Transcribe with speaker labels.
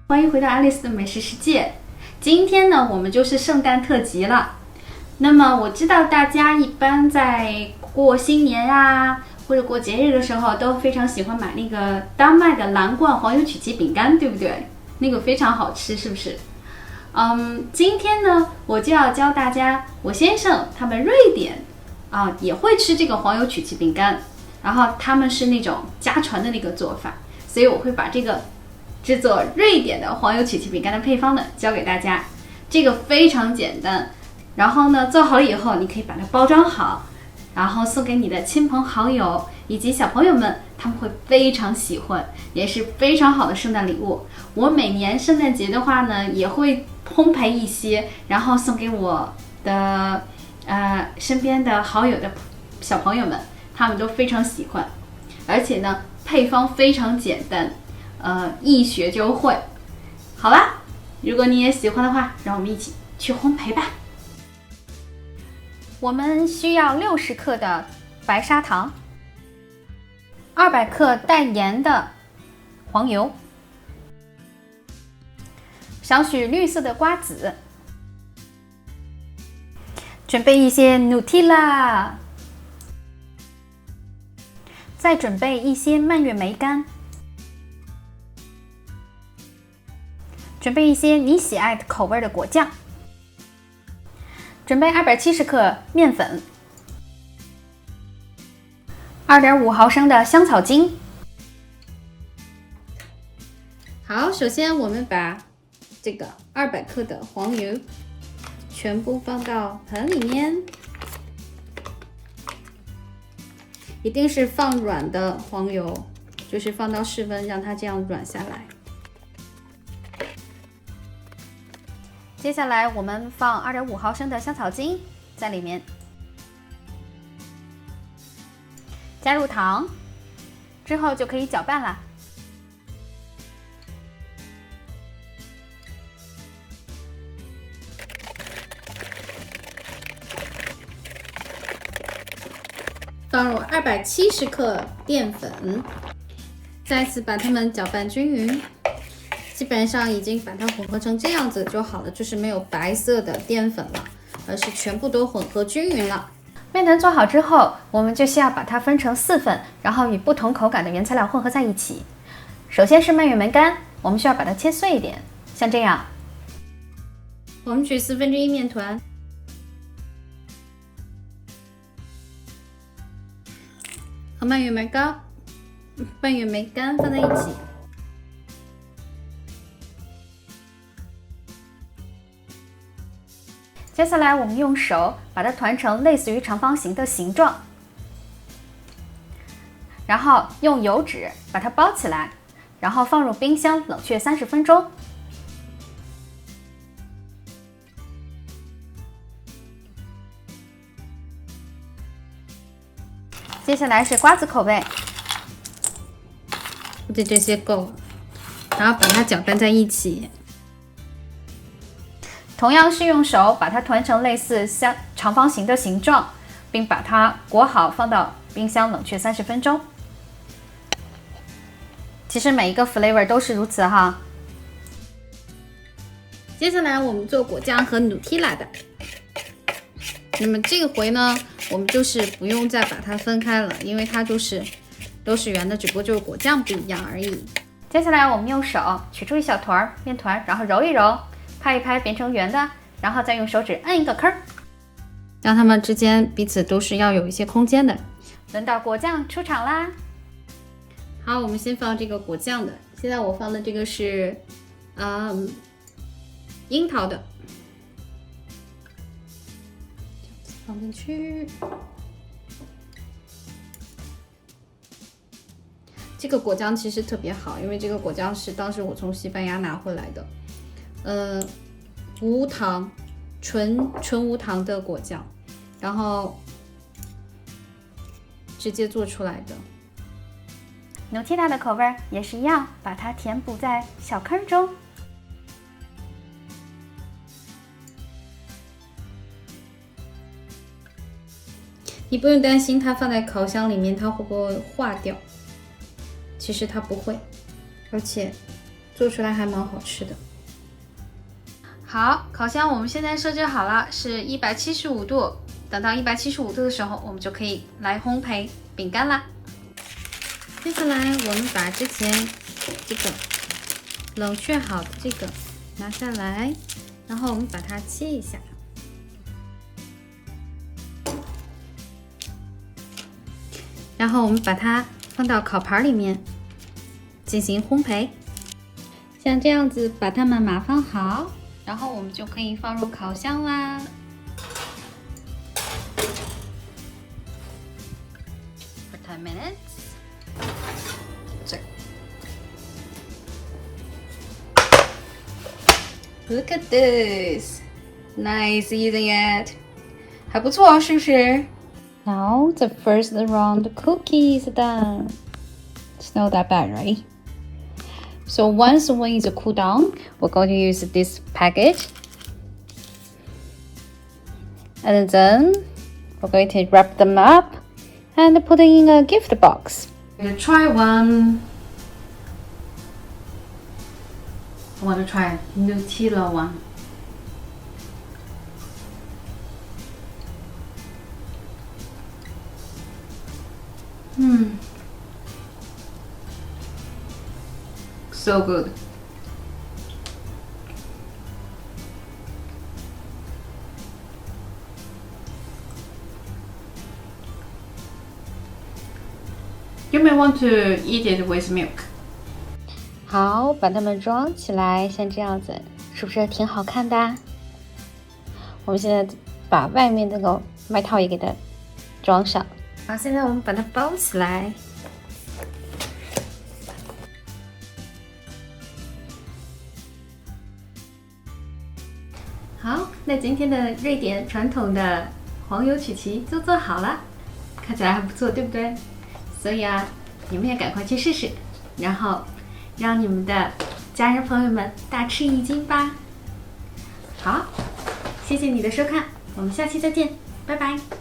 Speaker 1: 欢迎回到爱丽丝的美食世界。今天呢，我们就是圣诞特辑了。那么我知道大家一般在过新年啊，或者过节日的时候，都非常喜欢买那个丹麦的蓝罐黄油曲奇饼干，对不对？那个非常好吃，是不是？今天呢，我就要教大家，我先生他们瑞典也会吃这个黄油曲奇饼干，然后他们是那种家传的那个做法，所以我会把这个制作瑞典的黄油曲奇饼干的配方呢教给大家。这个非常简单，然后呢做好了以后，你可以把它包装好，然后送给你的亲朋好友以及小朋友们，他们会非常喜欢，也是非常好的圣诞礼物。我每年圣诞节的话呢，也会烘焙一些，然后送给我的身边的好友的小朋友们，他们都非常喜欢。而且呢，配方非常简单，一学就会。好啦，如果你也喜欢的话，让我们一起去烘焙吧。我们需要60克的白砂糖，200克带盐的黄油，少许绿色的瓜子，准备一些 Nutella， 再准备一些蔓越莓干，准备一些你喜爱的口味的果酱，准备270克面粉，2.5毫升的香草精。好，首先我们把这个200克的黄油全部放到盆里面，一定是放软的黄油，就是放到室温，让它这样软下来。接下来我们放2.5毫升的香草精在里面，加入糖，之后就可以搅拌啦。放入270克淀粉，再次把它们搅拌均匀。基本上已经把它混合成这样子就好了，就是没有白色的淀粉了，而是全部都混合均匀了。面团做好之后，我们就需要把它分成4份，然后与不同口感的原材料混合在一起。首先是蔓越莓干，我们需要把它切碎一点，像这样。我们取1/4面团，和蔓越莓干放在一起。接下来我们用手把它团成类似于长方形的形状，然后用油纸把它包起来，然后放入冰箱冷却30分钟。接下来是瓜子口味，估计这些够了，然后把它搅拌在一起。同样是用手把它团成类似长方形的形状，并把它裹好，放到冰箱冷却30分钟。其实每一个 flavor 都是如此哈。接下来我们做果酱和 Nutella 的。那么这个回呢，我们就是不用再把它分开了，因为它就是都是圆的，只不过就是果酱不一样而已。接下来我们用手取出一小团面团，然后揉一揉，拍一拍变成圆的，然后再用手指摁一个坑，让它们之间彼此都是要有一些空间的。轮到果酱出场啦！好，我们先放这个果酱的。现在我放的这个是樱桃的，放进去。这个果酱其实特别好，因为这个果酱是当时我从西班牙拿回来的，无糖，纯无糖的果酱，然后直接做出来的。Nutella 的口味也是一样，把它填补在小坑中。你不用担心它放在烤箱里面它会不会化掉，其实它不会，而且做出来还蛮好吃的。好，烤箱我们现在设置好了，是175度。等到175度的时候，我们就可以来烘焙饼干啦。接下来我们把之前这个冷却好的这个拿下来，然后我们把它切一下。然后我们把它放到烤盘里面进行烘焙，像这样子把它们码放好，然后我们就可以放入烤箱啦。For 10 minutes. Look at this, nice, isn't it? 还不错，是不是？Now the first round cookie is done. It's not that bad, right? So once when it's cool down, we're going to use this package. And then we're going to wrap them up and put it in a gift box. I'm gonna try one. I want to try Nutella one. So good. You may want to eat it with milk. 好，把它们装起来，像这样子，是不是挺好看的？我们现在把外面那个外套也给它装上。好，现在我们把它包起来。好，那今天的瑞典传统的黄油曲奇就做好了，看起来还不错，对不对？所以啊，你们也赶快去试试，然后让你们的家人朋友们大吃一惊吧。好，谢谢你的收看，我们下期再见，拜拜。